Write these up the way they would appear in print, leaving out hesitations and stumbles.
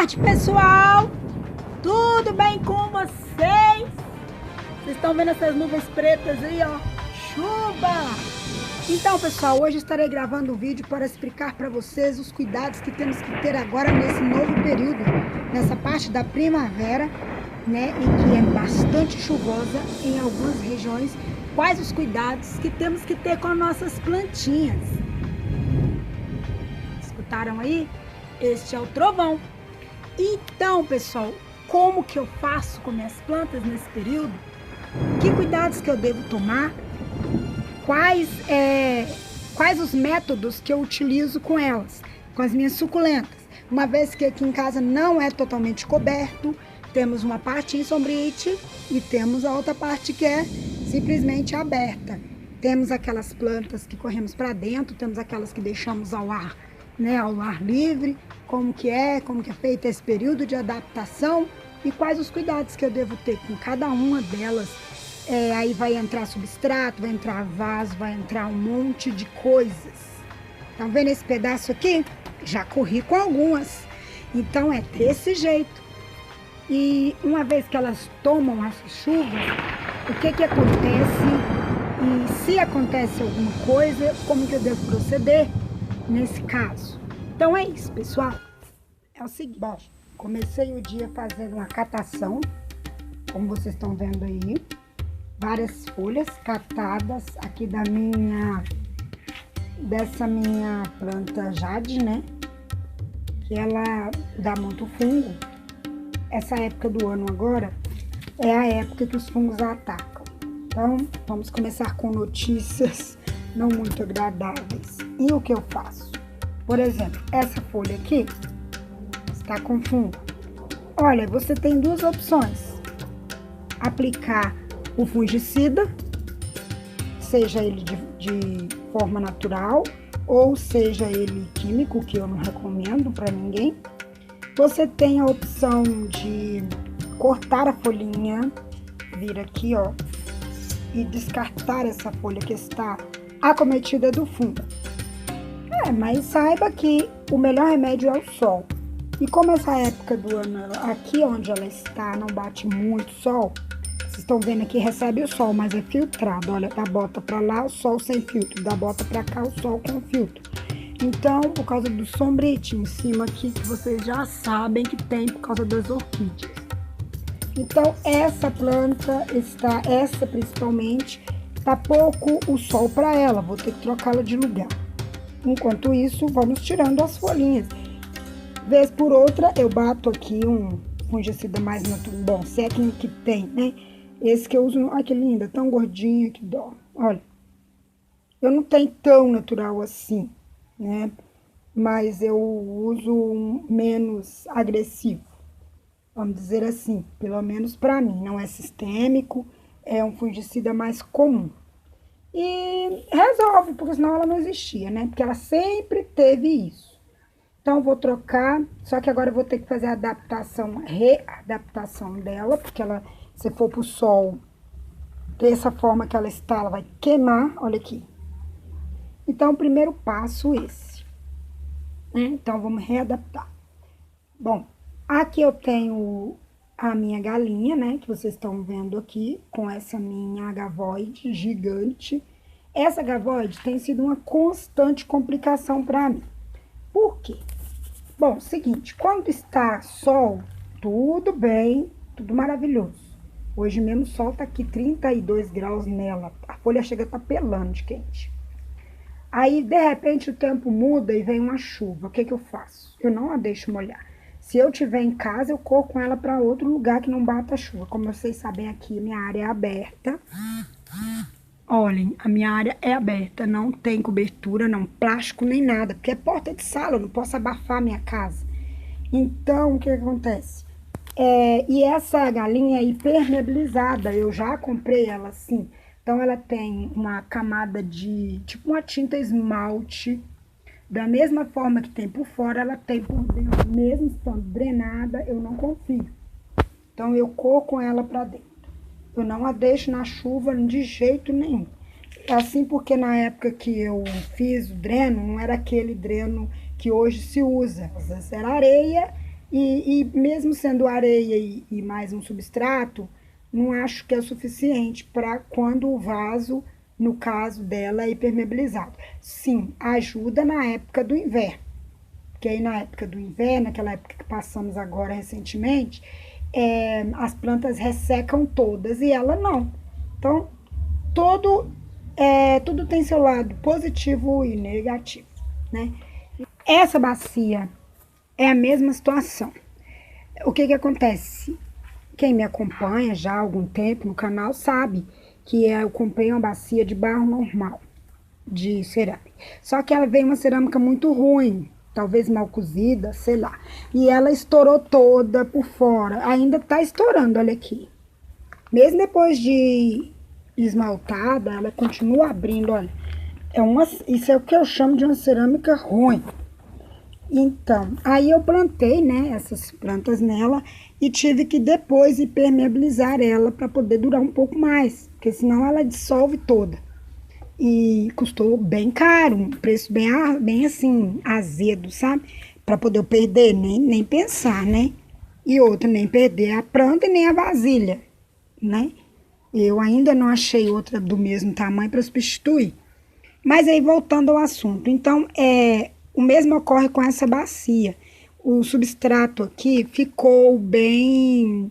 tarde, pessoal! Tudo bem com vocês? Vocês estão vendo essas nuvens pretas aí, ó? Chuva! Então, pessoal, hoje estarei gravando um vídeo para explicar para vocês os cuidados que temos que ter agora nesse novo período, nessa parte da primavera, né? E que é bastante chuvosa em algumas regiões. Quais os cuidados que temos que ter com as nossas plantinhas? Escutaram aí? Este é o trovão. Então, pessoal, como que eu faço com minhas plantas nesse período? Que cuidados que eu devo tomar? Quais os métodos que eu utilizo com elas, com as minhas suculentas? Uma vez que aqui em casa não é totalmente coberto, temos uma parte em sombrite e temos a outra parte que é simplesmente aberta. Temos aquelas plantas que corremos para dentro, temos aquelas que deixamos ao ar, né, ao ar livre. Como que é feito esse período de adaptação e quais os cuidados que eu devo ter com cada uma delas. Aí vai entrar substrato, vai entrar vaso, vai entrar um monte de coisas. Estão vendo esse pedaço aqui? Já corri com algumas. Então é desse jeito. E uma vez que elas tomam essas chuvas, o que acontece? E se acontece alguma coisa, como que eu devo proceder nesse caso? Então é isso, pessoal. É o seguinte, bom, comecei o dia fazendo uma catação, como vocês estão vendo aí. Várias folhas catadas aqui dessa minha planta Jade, né? Que ela dá muito fungo. Essa época do ano agora é a época que os fungos atacam. Então, vamos começar com notícias não muito agradáveis. E o que eu faço? Por exemplo, essa folha aqui está com fungo. Olha, você tem duas opções. Aplicar o fungicida, seja ele de forma natural ou seja ele químico, que eu não recomendo para ninguém. Você tem a opção de cortar a folhinha, vir aqui, ó, e descartar essa folha que está acometida do fungo. Mas saiba que o melhor remédio é o sol. E como essa época do ano, aqui onde ela está, não bate muito sol, vocês estão vendo aqui, recebe o sol, mas é filtrado. Olha, da bota pra lá, o sol sem filtro. Da bota pra cá, o sol com filtro. Então, por causa do sombrite em cima aqui, que vocês já sabem que tem por causa das orquídeas. Então, essa planta essa principalmente, tá pouco o sol para ela. Vou ter que trocá-la de lugar. Enquanto isso, vamos tirando as folhinhas. Vez por outra, eu bato aqui um fungicida mais natural. Bom, se é que tem, né? Esse que eu uso, olha que linda, tão gordinha, que dó. Olha, eu não tenho tão natural assim, né? Mas eu uso um menos agressivo, vamos dizer assim. Pelo menos para mim, não é sistêmico, é um fungicida mais comum. E resolve, porque senão ela não existia, né? Porque ela sempre teve isso. Então, eu vou trocar, só que agora eu vou ter que fazer a readaptação dela, porque ela, se for pro sol, dessa forma que ela está, ela vai queimar, olha aqui. Então, o primeiro passo esse, né? Então, vamos readaptar. Bom, aqui eu tenho a minha galinha, né, que vocês estão vendo aqui, com essa minha agavoide gigante. Essa agavoide tem sido uma constante complicação para mim. Por quê? Bom, seguinte, quando está sol, tudo bem, tudo maravilhoso. Hoje mesmo o sol tá aqui 32 graus nela, a folha chega a estar pelando de quente. Aí, de repente, o tempo muda e vem uma chuva. O que eu faço? Eu não a deixo molhar. Se eu tiver em casa, eu corro com ela para outro lugar que não bata chuva. Como vocês sabem, aqui minha área é aberta. Olhem, a minha área é aberta, não tem cobertura, não, plástico nem nada, porque é porta de sala, eu não posso abafar a minha casa. Então, o que acontece? E essa galinha é impermeabilizada, eu já comprei ela assim. Então, ela tem uma camada de, tipo uma tinta esmalte, da mesma forma que tem por fora, ela tem por dentro, mesmo estando drenada, eu não confio. Então, eu corro com ela para dentro. Eu não a deixo na chuva de jeito nenhum. Assim porque na época que eu fiz o dreno, não era aquele dreno que hoje se usa. Era areia E mesmo sendo areia e mais um substrato, não acho que é o suficiente para quando o vaso, no caso dela, é impermeabilizado. Sim, ajuda na época do inverno. Porque aí na época do inverno, aquela época que passamos agora recentemente, as plantas ressecam todas e ela não. Então, todo, tudo tem seu lado positivo e negativo, né? Essa bacia é a mesma situação. O que acontece? Quem me acompanha já há algum tempo no canal sabe que eu comprei uma bacia de barro normal, de cerâmica. Só que ela veio uma cerâmica muito ruim, talvez mal cozida, sei lá. E ela estourou toda por fora. Ainda tá estourando, olha aqui. Mesmo depois de esmaltada, ela continua abrindo, olha. Isso é o que eu chamo de uma cerâmica ruim. Então, aí eu plantei, né, essas plantas nela e tive que depois impermeabilizar ela para poder durar um pouco mais, porque senão ela dissolve toda. E custou bem caro, um preço bem assim, azedo, sabe? Para poder eu perder, nem pensar, né? E outra, nem perder a planta e nem a vasilha, né? Eu ainda não achei outra do mesmo tamanho para substituir. Mas aí voltando ao assunto, então o mesmo ocorre com essa bacia. O substrato aqui ficou bem,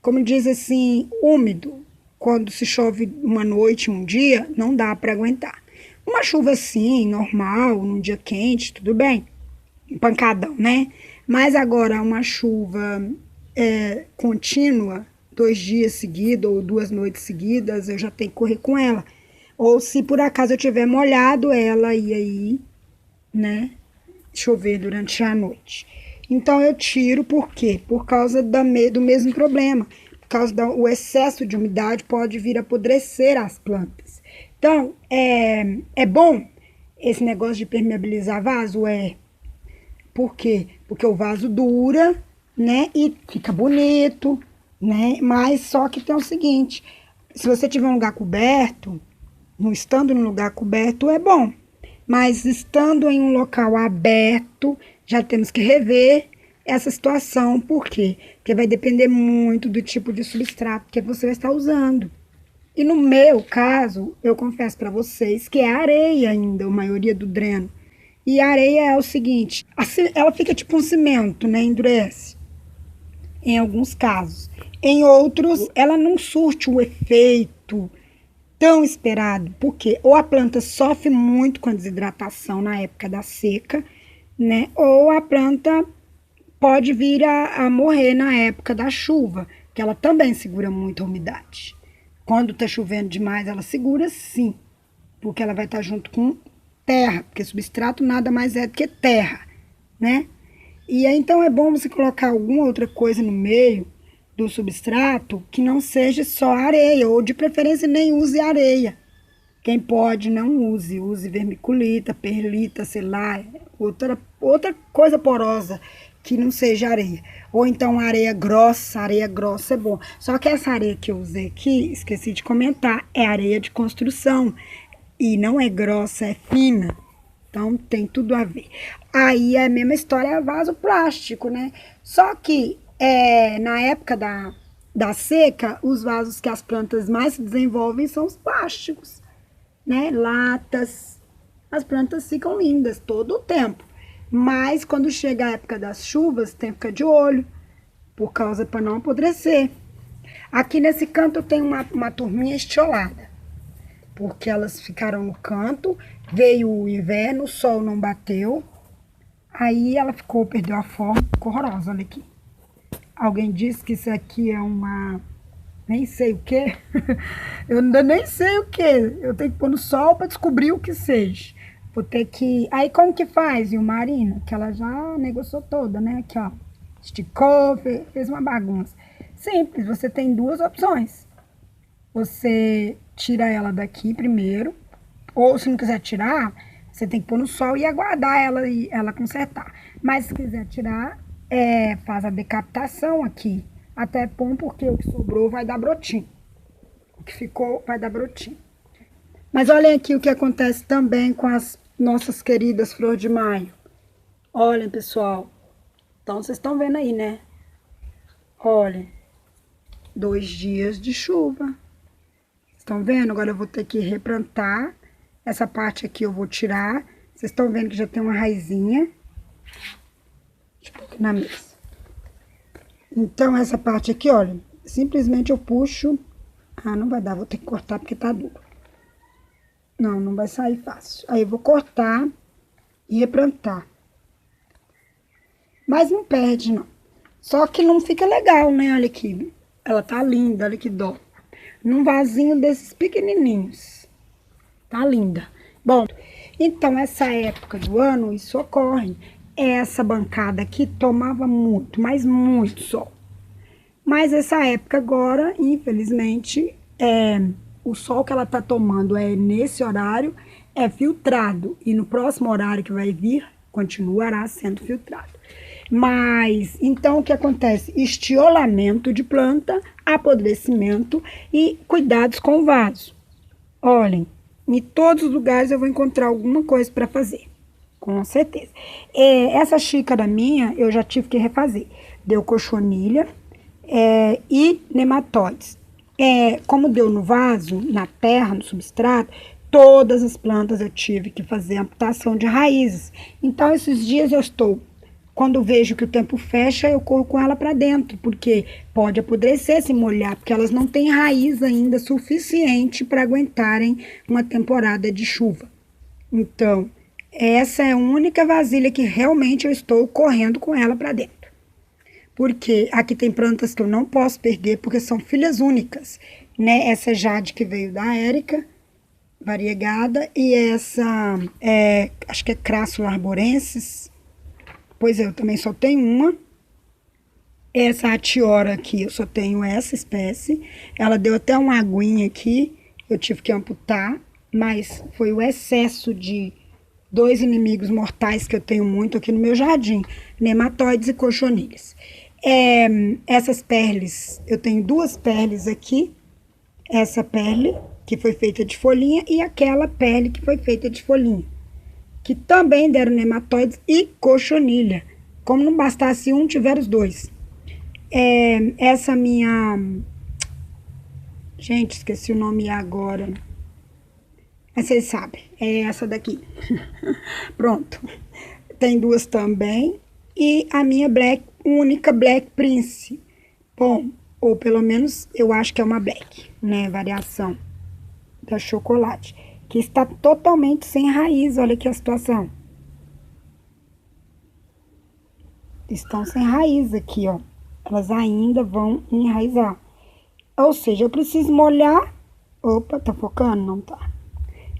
como diz assim, úmido. Quando se chove uma noite, um dia, não dá para aguentar. Uma chuva assim, normal, num dia quente, tudo bem. Um pancadão, né? Mas agora uma chuva contínua, 2 dias seguidos ou 2 noites seguidas, eu já tenho que correr com ela. Ou se por acaso eu tiver molhado ela e aí, né, chover durante a noite. Então eu tiro por quê? Por causa do mesmo problema. Por causa do excesso de umidade pode vir a apodrecer as plantas. Então, é bom esse negócio de permeabilizar vaso? Por quê? Porque o vaso dura, né, e fica bonito, né, mas só que tem o seguinte, se você tiver um lugar coberto, não estando em um lugar coberto é bom, mas estando em um local aberto, já temos que rever essa situação. Por quê? Porque vai depender muito do tipo de substrato que você vai estar usando. E no meu caso, eu confesso para vocês que é areia ainda, a maioria do dreno. E a areia é o seguinte, ela fica tipo um cimento, né? Endurece. Em alguns casos. Em outros, ela não surte o efeito tão esperado, porque ou a planta sofre muito com a desidratação na época da seca, né? Ou a planta pode vir a morrer na época da chuva, que ela também segura muito a umidade. Quando está chovendo demais, ela segura sim, porque ela vai estar junto com terra, porque substrato nada mais é do que terra, né? E aí, então é bom você colocar alguma outra coisa no meio do substrato que não seja só areia, ou de preferência nem use areia. Quem pode, não use vermiculita, perlita, sei lá, outra coisa porosa que não seja areia. Ou então areia grossa é bom. Só que essa areia que eu usei aqui, esqueci de comentar, é areia de construção. E não é grossa, é fina. Então tem tudo a ver. Aí é a mesma história, é vaso plástico, né? Só que na época da seca, os vasos que as plantas mais se desenvolvem são os plásticos, né? Latas. As plantas ficam lindas todo o tempo. Mas quando chega a época das chuvas, tem que ficar de olho, por causa para não apodrecer. Aqui nesse canto eu tenho uma turminha estiolada, porque elas ficaram no canto, veio o inverno, o sol não bateu, aí ela perdeu a forma, ficou horrorosa, olha aqui. Alguém disse que isso aqui é nem sei o que, eu ainda nem sei o que, eu tenho que pôr no sol para descobrir o que seja. Vou ter que... Aí como que faz, viu, Marina? Que ela já negociou toda, né? Aqui, ó. Esticou, fez uma bagunça. Simples, você tem duas opções. Você tira ela daqui primeiro, ou se não quiser tirar, você tem que pôr no sol e aguardar ela consertar. Mas se quiser tirar, faz a decapitação aqui. Até bom, porque o que sobrou vai dar brotinho. O que ficou vai dar brotinho. Mas olhem aqui o que acontece também com as nossas queridas flores de maio. Olhem, pessoal, Então, vocês estão vendo aí, né? Olha, 2 dias de chuva. Estão vendo? Agora eu vou ter que replantar. Essa parte aqui eu vou tirar. Vocês estão vendo que já tem uma raizinha. Deixa eu pôr aqui na mesa. Então, essa parte aqui, olha, simplesmente eu puxo. Ah, não vai dar, vou ter que cortar porque tá duro. Não, não vai sair fácil. Aí eu vou cortar e replantar. Mas não perde, não. Só que não fica legal, né? Olha aqui. Ela tá linda, olha que dó. Num vasinho desses pequenininhos. Tá linda. Bom, então essa época do ano, isso ocorre. Essa bancada aqui tomava muito, mas muito sol. Mas essa época agora, infelizmente, o sol que ela tá tomando nesse horário é filtrado. E no próximo horário que vai vir, continuará sendo filtrado. Mas, então, o que acontece? Estiolamento de planta, apodrecimento e cuidados com o vaso. Olhem, em todos os lugares eu vou encontrar alguma coisa para fazer, com certeza. Essa xícara minha, eu já tive que refazer. Deu cochonilha e nematóides. Como deu no vaso, na terra, no substrato, todas as plantas eu tive que fazer amputação de raízes. Então, esses dias eu estou... Quando vejo que o tempo fecha, eu corro com ela para dentro, porque pode apodrecer, se molhar, porque elas não têm raiz ainda suficiente para aguentarem uma temporada de chuva. Então, essa é a única vasilha que realmente eu estou correndo com ela para dentro. Porque aqui tem plantas que eu não posso perder, porque são filhas únicas, né? Essa Jade que veio da Érica, variegada, e essa, acho que é Crassula arborensis. Pois eu também só tenho uma. Essa Atiora aqui, eu só tenho essa espécie. Ela deu até uma aguinha aqui, eu tive que amputar, mas foi o excesso de 2 inimigos mortais que eu tenho muito aqui no meu jardim, nematóides e cochonilhas. Essas perles, eu tenho 2 perles aqui, essa perle que foi feita de folhinha e aquela perle que foi feita de folhinha, que também deram nematóides e cochonilha. Como não bastasse um, tiveram os 2. Essa minha... Gente, esqueci o nome agora. Mas vocês sabem, é essa daqui. Pronto. Tem 2 também. E a minha única Black Prince. Bom, ou pelo menos eu acho que é uma Black, né? Variação da chocolate. Que está totalmente sem raiz, olha aqui a situação. Estão sem raiz aqui, ó. Elas ainda vão enraizar. Ou seja, eu preciso molhar. Opa, tá focando? Não tá.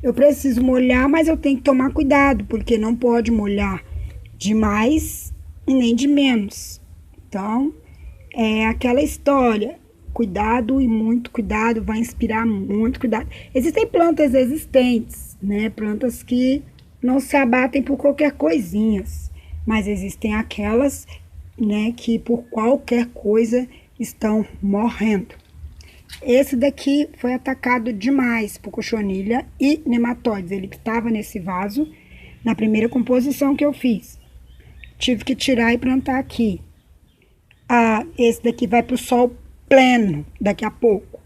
Eu preciso molhar, mas eu tenho que tomar cuidado, porque não pode molhar demais e nem de menos. Então, é aquela história. Cuidado e muito cuidado, vai inspirar muito cuidado. Existem plantas existentes, né? Plantas que não se abatem por qualquer coisinhas. Mas existem aquelas, né, que por qualquer coisa estão morrendo. Esse daqui foi atacado demais por cochonilha e nematóides. Ele estava nesse vaso na primeira composição que eu fiz. Tive que tirar e plantar aqui. Esse daqui vai para o sol pleno daqui a pouco.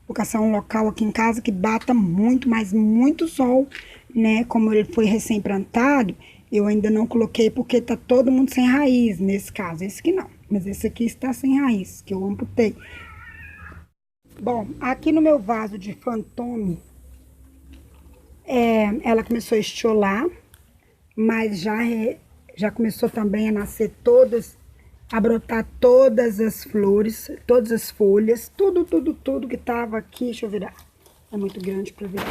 Vou caçar um local aqui em casa que bata muito, mas muito sol, né? Como ele foi recém-plantado, eu ainda não coloquei porque tá todo mundo sem raiz nesse caso. Esse aqui não, mas esse aqui está sem raiz, que eu amputei. Bom, aqui no meu vaso de Fantôme, ela começou a estiolar, mas já começou também a nascer a brotar todas as flores, todas as folhas, tudo que tava aqui. Deixa eu virar. É muito grande para virar.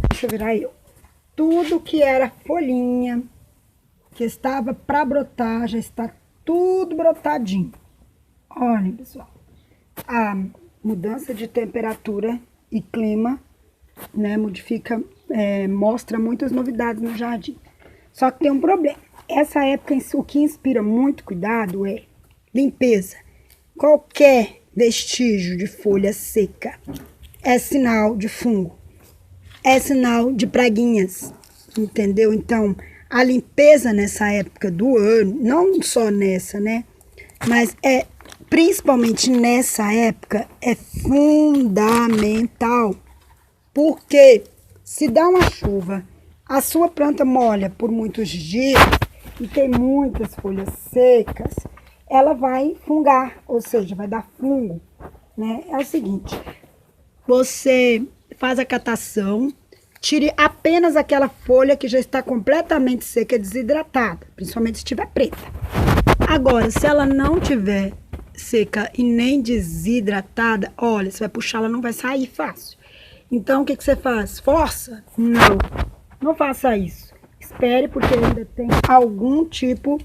Deixa eu virar eu. Tudo que era folhinha, que estava para brotar, já está tudo brotadinho. Olhem, pessoal. A mudança de temperatura e clima, né, mostra muitas novidades no jardim. Só que tem um problema. Essa época, o que inspira muito cuidado é limpeza. Qualquer vestígio de folha seca é sinal de fungo, é sinal de praguinhas, entendeu? Então, A limpeza nessa época do ano, não só nessa, né? Mas principalmente nessa época, é fundamental. Porque se dá uma chuva, a sua planta molha por muitos dias e tem muitas folhas secas, ela vai fungar, ou seja, vai dar fungo, né? É o seguinte, você faz a catação, tire apenas aquela folha que já está completamente seca e desidratada, principalmente se estiver preta. Agora, se ela não tiver seca e nem desidratada, olha, você vai puxar, ela não vai sair fácil. Então, o que você faz? Força? Não faça isso. Espere, porque ainda tem algum tipo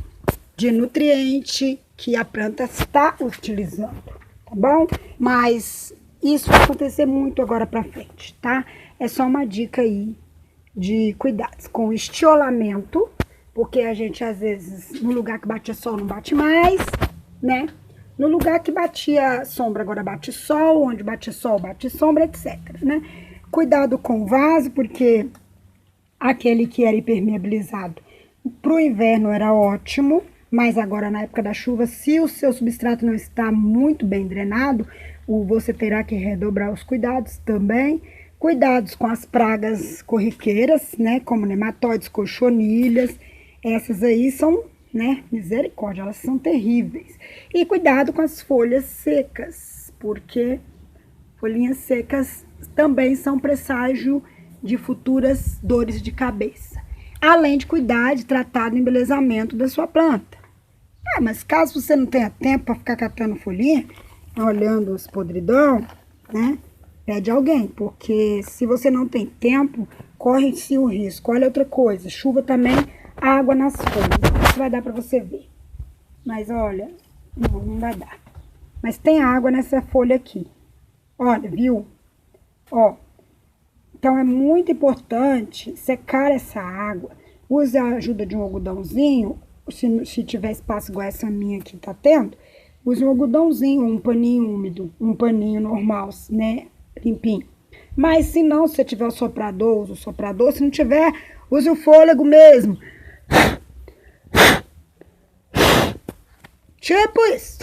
de nutriente que a planta está utilizando, tá bom? Mas isso vai acontecer muito agora pra frente, tá? É só uma dica aí de cuidados com o estiolamento, porque a gente às vezes no lugar que batia sol não bate mais, né? No lugar que batia sombra agora bate sol, onde batia sol bate sombra, etc, né? Cuidado com o vaso, porque aquele que era impermeabilizado pro inverno era ótimo, mas agora na época da chuva, se o seu substrato não está muito bem drenado, você terá que redobrar os cuidados também. Cuidados com as pragas corriqueiras, né, como nematóides, cochonilhas, essas aí são, né, misericórdia, elas são terríveis. E cuidado com as folhas secas, porque folhinhas secas também são presságio de futuras dores de cabeça. Além de cuidar de tratar do embelezamento da sua planta. Mas caso você não tenha tempo para ficar catando folhinha, olhando os podridão, né? Pede alguém, porque se você não tem tempo, corre-se o risco. Olha outra coisa, chuva também, água nas folhas. Isso vai dar para você ver. Mas olha, não vai dar. Mas tem água nessa folha aqui. Olha, viu? Ó, então é muito importante secar essa água. Use a ajuda de um algodãozinho, se tiver espaço igual essa minha aqui tá tendo, use um algodãozinho, um paninho úmido, um paninho normal, né? Limpinho. Mas se não, se você tiver o soprador, use o soprador. Se não tiver, use o fôlego mesmo. Tipo isso.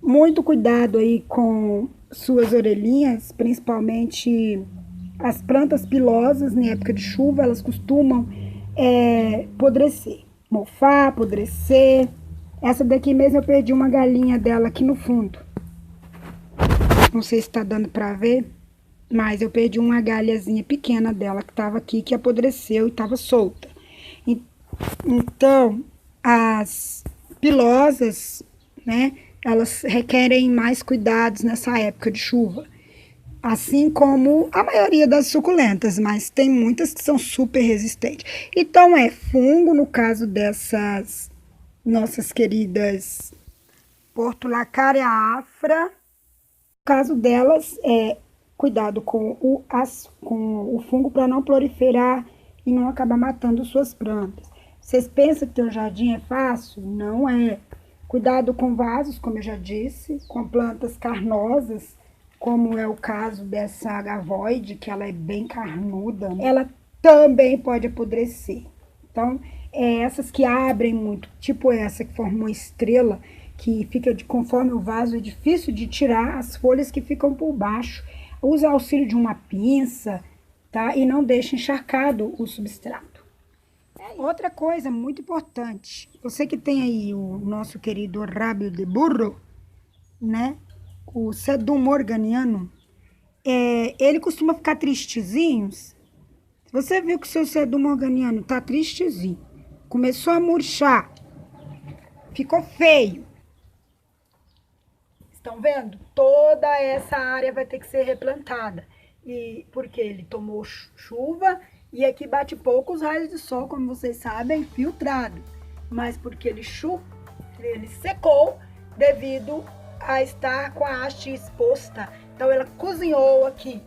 Muito cuidado aí com suas orelhinhas, principalmente as plantas pilosas, na época de chuva, elas costumam apodrecer, mofar, apodrecer. Essa daqui mesmo eu perdi uma galinha dela aqui no fundo. Não sei se tá dando pra ver, mas eu perdi uma galhazinha pequena dela que tava aqui, que apodreceu e tava solta. Então, as pilosas, né, elas requerem mais cuidados nessa época de chuva. Assim como a maioria das suculentas, mas tem muitas que são super resistentes. Então, fungo, no caso dessas nossas queridas Portulacaria afra. No caso delas, cuidado com o fungo para não proliferar e não acabar matando suas plantas. Vocês pensam que ter um jardim é fácil? Não é. Cuidado com vasos, como eu já disse, com plantas carnosas, como é o caso dessa agavoide, que ela é bem carnuda, né? Ela também pode apodrecer. Então, essas que abrem muito, tipo essa que forma uma estrela, que fica conforme o vaso, é difícil de tirar as folhas que ficam por baixo. Use o auxílio de uma pinça, tá? E não deixe encharcado o substrato. Outra coisa muito importante, você que tem aí o nosso querido rábio de burro, né? O sedum morganiano, ele costuma ficar tristezinho. Se você viu que o seu sedum morganiano tá tristezinho, começou a murchar, ficou feio, estão vendo? Toda essa área vai ter que ser replantada. E porque ele tomou chuva e aqui bate poucos raios de sol, como vocês sabem, filtrado. Mas porque ele secou devido a estar com a haste exposta. Então ela cozinhou aqui.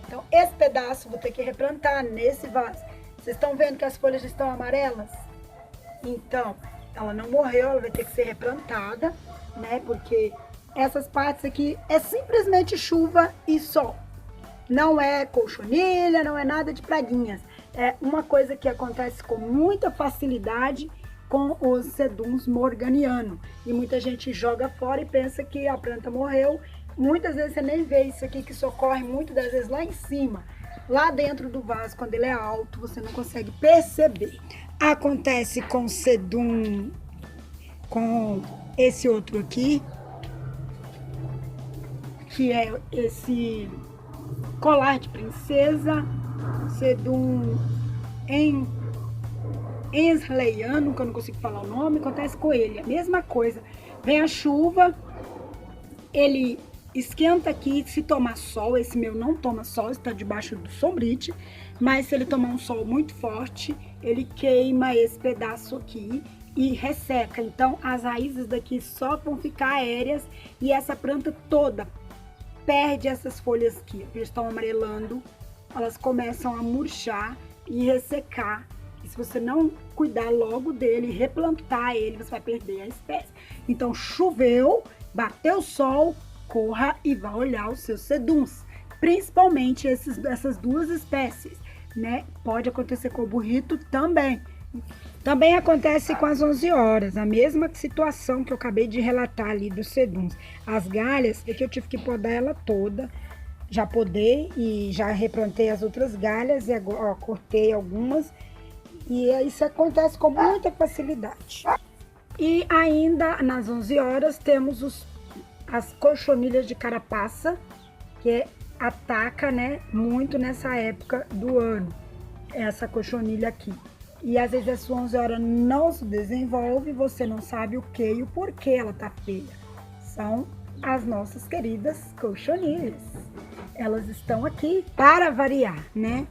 Então esse pedaço vou ter que replantar nesse vaso. Vocês estão vendo que as folhas estão amarelas? Então ela não morreu, ela vai ter que ser replantada, né? Porque essas partes aqui é simplesmente chuva e sol. Não é colchonilha, não é nada de praguinhas. é uma coisa que acontece com muita facilidade com os seduns morganiano. E muita gente joga fora e pensa que a planta morreu. Muitas vezes você nem vê isso aqui, que socorre muitas das vezes lá em cima. Lá dentro do vaso, quando ele é alto, você não consegue perceber. Acontece com sedum, com esse outro aqui, que é esse colar de princesa, sedum ensleiano, que eu não consigo falar o nome. Acontece com ele a mesma coisa. Vem a chuva, ele esquenta aqui. Se tomar sol, esse meu não toma sol, está debaixo do sombrite, mas se ele tomar um sol muito forte, ele queima esse pedaço aqui e resseca. Então as raízes daqui só vão ficar aéreas e essa planta toda perde essas folhas aqui, elas estão amarelando, elas começam a murchar e ressecar. E se você não cuidar logo dele, replantar ele, você vai perder a espécie. Então choveu, bateu sol, corra e vá olhar os seus seduns, principalmente essas duas espécies, né? Pode acontecer com o burrito também. Também acontece com as 11 horas, a mesma situação que eu acabei de relatar ali dos seduns. As galhas, é que eu tive que podar ela toda, já podei e já replantei as outras galhas e agora cortei algumas. E isso acontece com muita facilidade. E ainda nas 11 horas temos as cochonilhas de carapaça, que ataca, né, muito nessa época do ano, essa cochonilha aqui. E às vezes as 11 horas não se desenvolve, você não sabe o que e o porquê ela tá feia. São as nossas queridas cochonilhas. Elas estão aqui para variar, né?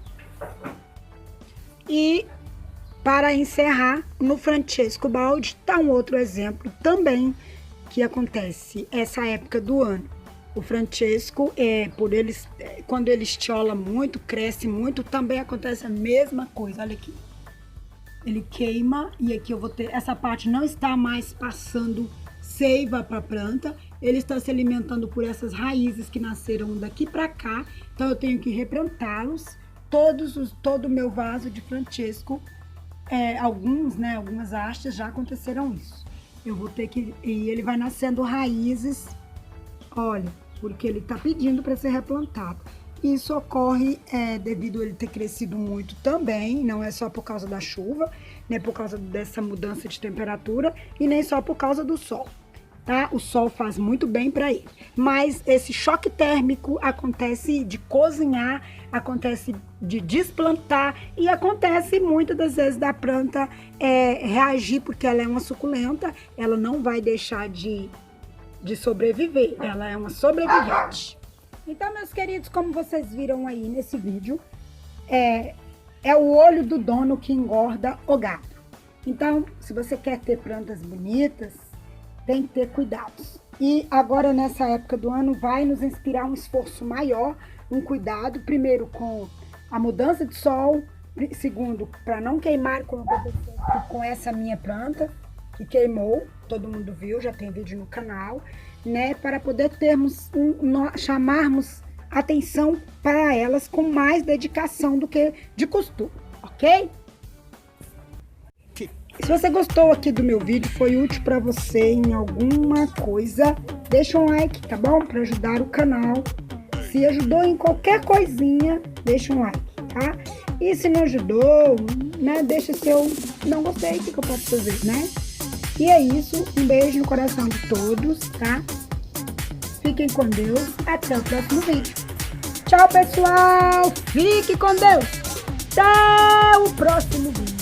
E para encerrar, no Francesco Baldi tá um outro exemplo também que acontece essa época do ano. O Francesco, quando ele estiola muito, cresce muito, também acontece a mesma coisa. Olha aqui. Ele queima e aqui eu vou ter, essa parte não está mais passando seiva para a planta, ele está se alimentando por essas raízes que nasceram daqui para cá, então eu tenho que replantá-los, todo o meu vaso de Francesco, algumas hastes já aconteceram isso. Eu vou ter que, e ele vai nascendo raízes, olha, porque ele está pedindo para ser replantado. Isso ocorre devido a ele ter crescido muito também, não é só por causa da chuva, nem por causa dessa mudança de temperatura e nem só por causa do sol, tá? O sol faz muito bem para ele, mas esse choque térmico acontece de cozinhar, acontece de desplantar e acontece muitas das vezes da planta reagir, porque ela é uma suculenta, ela não vai deixar de sobreviver, ela é uma sobrevivente. Então, meus queridos, como vocês viram aí nesse vídeo, é o olho do dono que engorda o gado. Então, se você quer ter plantas bonitas, tem que ter cuidados. E agora, nessa época do ano, vai nos inspirar um esforço maior, um cuidado, primeiro com a mudança de sol, segundo, para não queimar com essa minha planta, que queimou, todo mundo viu, já tem vídeo no canal, né, para poder chamarmos atenção para elas com mais dedicação do que de costume, ok? Se você gostou aqui do meu vídeo, foi útil para você em alguma coisa, deixa um like, tá bom? Para ajudar o canal. Se ajudou em qualquer coisinha, deixa um like, tá? E se não ajudou, né, deixa seu não gostei, o que eu posso fazer, né? E é isso, um beijo no coração de todos, tá? Fiquem com Deus, até o próximo vídeo. Tchau, pessoal! Fique com Deus! Até o próximo vídeo.